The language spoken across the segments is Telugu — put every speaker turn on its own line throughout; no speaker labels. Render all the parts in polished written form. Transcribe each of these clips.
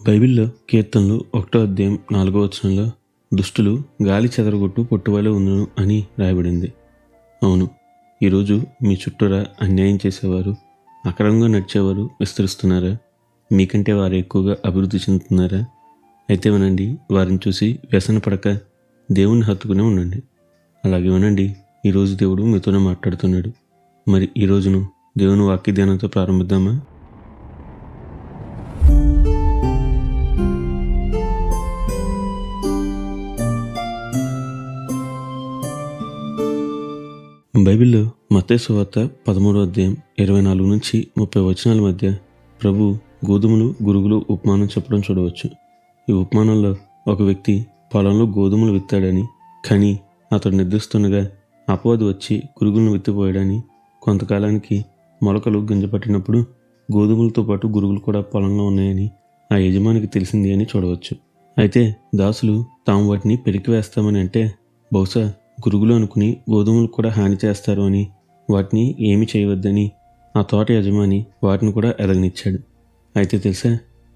బైబిల్లో కీర్తనలు 1 అధ్యాయం 4 దుష్టులు గాలి చెదరగొట్టు పొట్టువలే ఉండును అని రాయబడింది. అవును, ఈరోజు మీ చుట్టూరా అన్యాయం చేసేవారు, అక్రమంగా నడిచేవారు విస్తరిస్తున్నారా? మీకంటే వారు ఎక్కువగా అభివృద్ధి చెందుతున్నారా? అయితే వినండి, వారిని చూసి వ్యసన పడక దేవుణ్ణి హత్తుకునే ఉండండి. అలాగే వినండి, ఈరోజు దేవుడు మీతోనే మాట్లాడుతున్నాడు. మరి ఈ రోజును దేవుని వాక్య ధ్యానంతో ప్రారంభిద్దామా? బైబిల్లో మత్తయి సువార్త 13 అధ్యాయం 24 నుంచి 30 వచనాల మధ్య ప్రభు గోధుమలు, గురుగులు ఉపమానం చెప్పడం చూడవచ్చు. ఈ ఉపమానంలో ఒక వ్యక్తి పొలంలో గోధుమలు విత్తాడని, కానీ అతడు నిద్రిస్తుండగా అపవాది వచ్చి గురుగులను విత్తిపోయాడని, కొంతకాలానికి మొలకలు గింజపట్టినప్పుడు గోధుమలతో పాటు గురుగులు కూడా పొలంలో ఉన్నాయని ఆ యజమానికి తెలిసింది అని చూడవచ్చు. అయితే దాసులు తాము వాటిని పెరికివేస్తామని అంటే బహుశా గురుగులు అనుకుని గోధుమలు కూడా హాని చేస్తారు అని వాటిని ఏమి చేయవద్దని ఆ తోట యజమాని వాటిని కూడా ఎదగనిచ్చాడు. అయితే తెలుసా,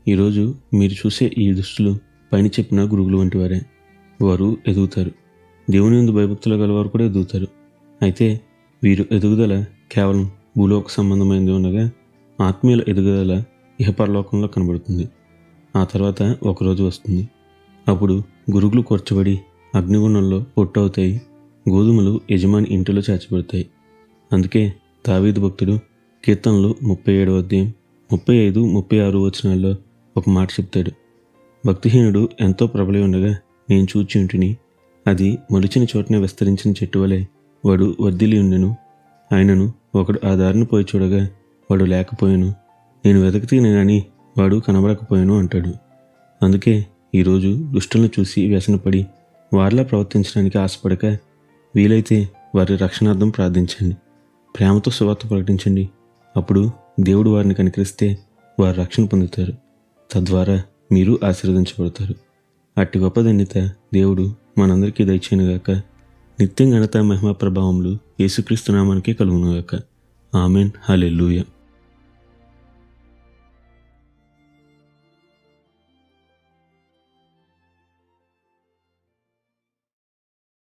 ఈరోజు మీరు చూసే ఈ దుష్టులు పైన చెప్పిన గురుగులు వంటి వారే. వారు ఎదుగుతారు, దేవుని యందు భయభక్తులు గలవారు కూడా ఎదుగుతారు. అయితే వీరు ఎదుగుదల కేవలం భూలోక సంబంధమైనది ఉండగా, ఆత్మీయుల ఎదుగుదల ఇహపరలోకంలో కనబడుతుంది. ఆ తర్వాత ఒకరోజు వస్తుంది, అప్పుడు గురుగులు కొరచబడి అగ్నిగుణంలో పొట్టవుతాయి, గోధుమలు యజమాని ఇంటిలో చేర్చబడతాయి. అందుకే దావీదు భక్తుడు కీర్తనలు 37 అధ్యాయం 35-36 వచనాల్లో ఒక మాట చెప్తాడు. భక్తిహీనుడు ఎంతో ప్రబలి ఉండగా నేను చూచి ఉంటిని, అది మొలిచిన చోటనే విస్తరించిన చెట్టు వలె వాడు వర్ధిల్లి ఉండెను. ఆయనను ఒకడు ఆ దారిని పోయి చూడగా వాడు లేకపోయాను, నేను వెతికితేనే గాని వాడు కనబడకపోయాను అంటాడు. అందుకే ఈరోజు దుష్టులను చూసి వ్యసనపడి వారిలా ప్రవర్తించడానికి ఆశపడక, వీలైతే వారి రక్షణార్థం ప్రార్థించండి, ప్రేమతో సువార్త ప్రకటించండి. అప్పుడు దేవుడు వారిని కనికరిస్తే వారు రక్షణ పొందుతారు, తద్వారా మీరు ఆశీర్వదించబడతారు. అట్టి గొప్ప ధన్యత దేవుడు మనందరికీ దయచేయనుగాక. నిత్యం ఘనత, మహిమ, ప్రభావములు యేసుక్రీస్తు నామానికే కలుగునుగాక. ఆమెన్. హల్లెలూయా.